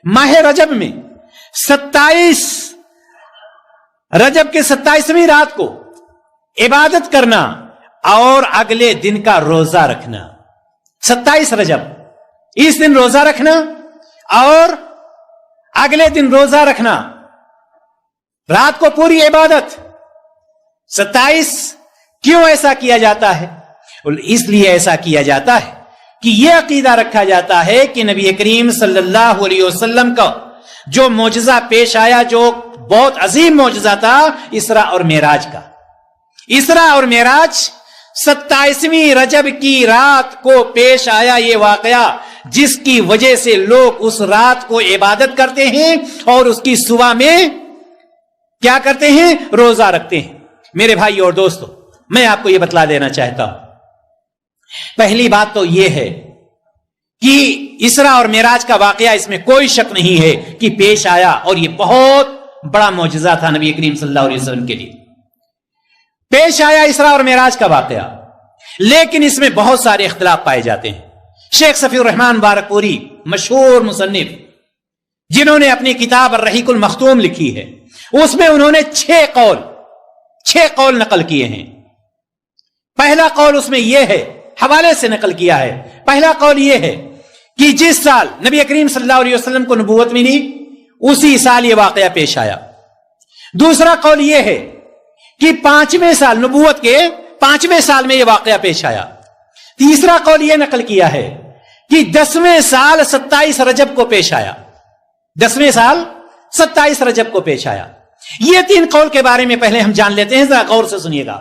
माह रजब में 27 रजब के 27वीं रात को इबादत करना और अगले दिन का रोजा रखना। 27 रजब इस दिन रोजा रखना और अगले दिन रोजा रखना, रात को पूरी इबादत। 27 क्यों ऐसा किया जाता है? इसलिए ऐसा किया जाता है कि यह अकीदा रखा जाता है कि नबी करीम सल्लल्लाहु अलैहि वसल्लम का जो मोजज़ा पेश आया, जो बहुत अजीम मोजज़ा था, इसरा और मेराज का। इसरा और मेराज 27वीं रजब की रात को पेश आया ये वाकया, जिसकी वजह से लोग उस रात को इबादत करते हैं और उसकी सुबह में क्या करते हैं? रोजा रखते हैं। मेरे भाई और दोस्तों, मैं आपको यह बतला देना चाहता हूं, पहली बात तो यह है कि इसरा और मेराज का वाकया, इसमें कोई शक नहीं है कि पेश आया और यह बहुत बड़ा मौजज़ा था नबी करीम सल्लल्लाहु अलैहि वसल्लम के लिए। पेश आया इसरा और मेराज का वाकया, लेकिन इसमें बहुत सारे इख्तिलाफ पाए जाते हैं। शेख सफीउर रहमान बारकपुरी, मशहूर मुसन्निफ, जिन्होंने अपनी किताब अर्रहीकुल मख्तूम लिखी है, उसमें उन्होंने 6 कौल नकल किए हैं। पहला कौल उसमें यह है, हवाले से नकल किया है। पहला कौल यह है कि जिस साल नबी करीम सल्लल्लाहु अलैहि वसल्लम को नबूवत मिली, उसी साल यह वाकया पेश आया। दूसरा कौल यह है कि 5वें साल, नबूवत के 5वें साल में यह वाकया पेश आया। तीसरा कौल यह नकल किया है कि 10वें साल 27 रजब को पेश आया। 10वें साल 27 रजब को पेश आया। ये 3 कौल के बारे में पहले हम जान लेते हैं, जरा गौर से सुनिएगा।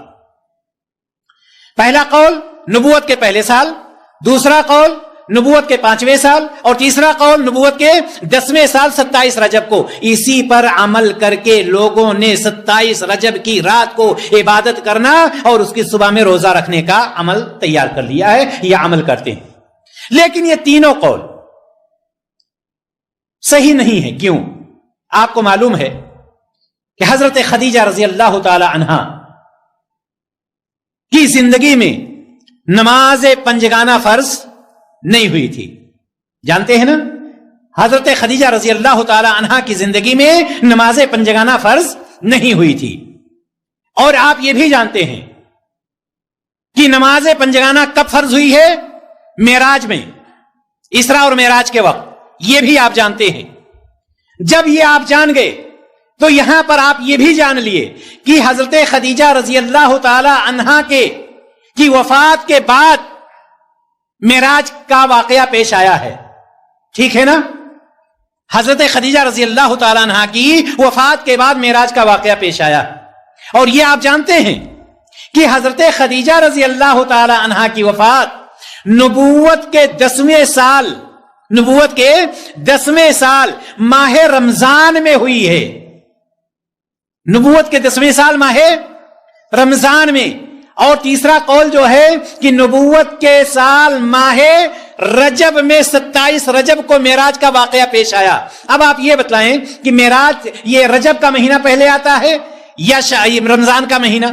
पहला कौल नबूवत के पहले साल, दूसरा कौल नबूवत के 5वें साल, और तीसरा कौल नबूवत के 10वें साल 27 रजब को। इसी पर अमल करके लोगों ने 27 रजब की रात को इबादत करना और उसकी सुबह में रोजा रखने का अमल तैयार कर लिया है, या अमल करते हैं। लेकिन ये तीनों कौल सही नहीं है। क्यों? आपको मालूम है कि हजरत खदीजा रजी अल्लाह ताला अन्हा की जिंदगी में नमाज पंजगाना फर्ज नहीं हुई थी। जानते हैं ना, हजरत खदीजा रजी अल्लाह ताला अन्हा की जिंदगी में नमाज पंजगाना फर्ज नहीं हुई थी। और आप ये भी जानते हैं कि नमाज पंजगाना कब फर्ज हुई है? मेराज में, इसरा और मेराज के वक्त। यह भी आप जानते हैं। जब ये आप जान गए तो यहां पर आप ये भी जान लिए कि हजरत खदीजा रजी अल्लाह ताला अन्हा की वफात के बाद मेराज का वाकया पेश आया है। ठीक है ना? हजरत खदीजा रजी अल्लाह ताला अन्हा की वफात के बाद मेराज का वाकया पेश आया। और यह आप जानते हैं कि हजरत खदीजा रजी अल्लाह ताला अन्हा की वफात नबूवत के 10वें साल माह रमजान में हुई है। नबूवत के 10वें साल माह रमजान में। और तीसरा कौल जो है कि नबूवत के साल माह रजब में 27 रजब को मेराज का वाकया पेश आया। अब आप ये बतलाएं कि मेराज ये रजब का महीना पहले आता है या रमजान का महीना?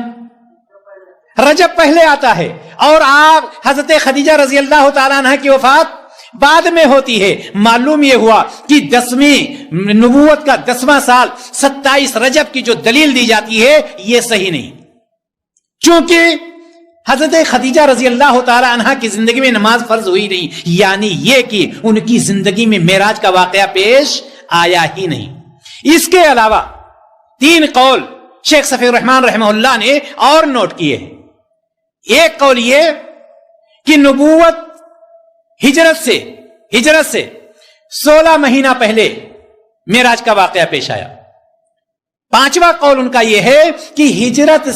रजब पहले आता है। और आप हजरत खदीजा रजी अल्लाह ताला अन्हा की वफात बाद में होती है। मालूम यह हुआ कि 10वीं नबूवत का 10वां साल 27 रजब की जो दलील दी जाती है, यह सही नहीं। क्योंकि हजरत खदीजा रजी अल्लाह ताला अन्हा की जिंदगी में नमाज फर्ज हुई नहीं, यानी यह कि उनकी जिंदगी में मेराज का वाकया पेश आया ही नहीं। इसके अलावा 3 कौल शेख सफीउर रहमान रहमहुल्लाह ने और नोट किए हैं। एक कौल यह कि नबूवत हिजरत से 16 महीना पहले मेराज का वाकया पेश आया। 5वां कौल उनका यह है कि हिजरत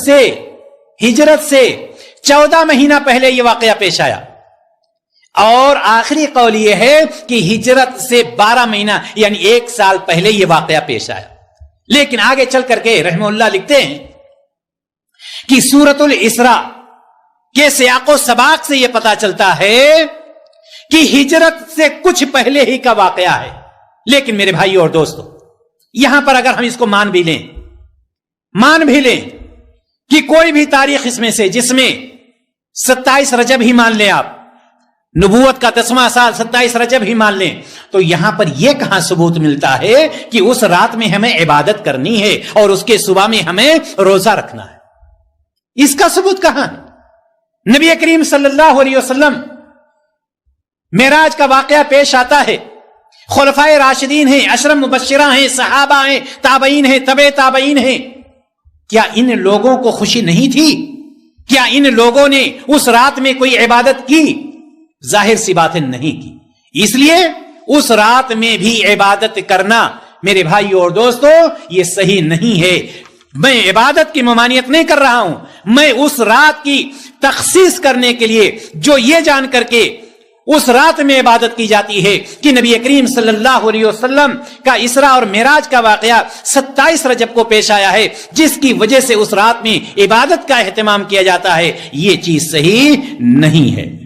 से 14 महीना पहले यह वाकया पेश आया। और आखिरी कौल यह है कि हिजरत से 12 महीना यानी 1 साल पहले यह वाकया पेश आया। लेकिन आगे चल करके रहमहुल्लाह लिखते हैं कि सूरतुल इसरा के सियाको सबाक से यह पता चलता है कि हिजरत से कुछ पहले ही का वाकया है। लेकिन मेरे भाई और दोस्तों, यहां पर अगर हम इसको मान भी लें कि कोई भी तारीख इसमें से, जिसमें 27 रजब ही मान लें आप, نبوت کا 10واں سال 27 رجب ہی مان لیں تو یہاں پر یہ کہاں ثبوت ملتا ہے کہ اس رات میں ہمیں عبادت کرنی ہے اور اس کے صبح میں ہمیں روزہ رکھنا ہے؟ اس کا ثبوت کہاں ہے؟ نبی کریم صلی اللہ علیہ وسلم معراج کا واقعہ پیش آتا ہے، خلفائے راشدین ہیں، عشرہ مبشرہ ہیں، صحابہ ہیں، تابعین ہیں، تبع تابعین ہیں، کیا ان لوگوں کو خوشی نہیں تھی؟ کیا ان لوگوں نے اس رات میں کوئی عبادت کی؟ ظاہر سی بات ہے نہیں کی۔ اس لیے اس رات میں بھی عبادت کرنا میرے بھائیو اور دوستو یہ صحیح نہیں ہے۔ میں عبادت کی ممانعت نہیں کر رہا ہوں، میں اس رات کی تخصیص کرنے کے لیے جو یہ جان کر کے اس رات میں عبادت کی جاتی ہے کہ نبی کریم صلی اللہ علیہ وسلم کا اسراء اور معراج کا واقعہ 27 رجب کو پیش آیا ہے، جس کی وجہ سے اس رات میں عبادت کا اہتمام کیا جاتا ہے، یہ چیز صحیح نہیں ہے۔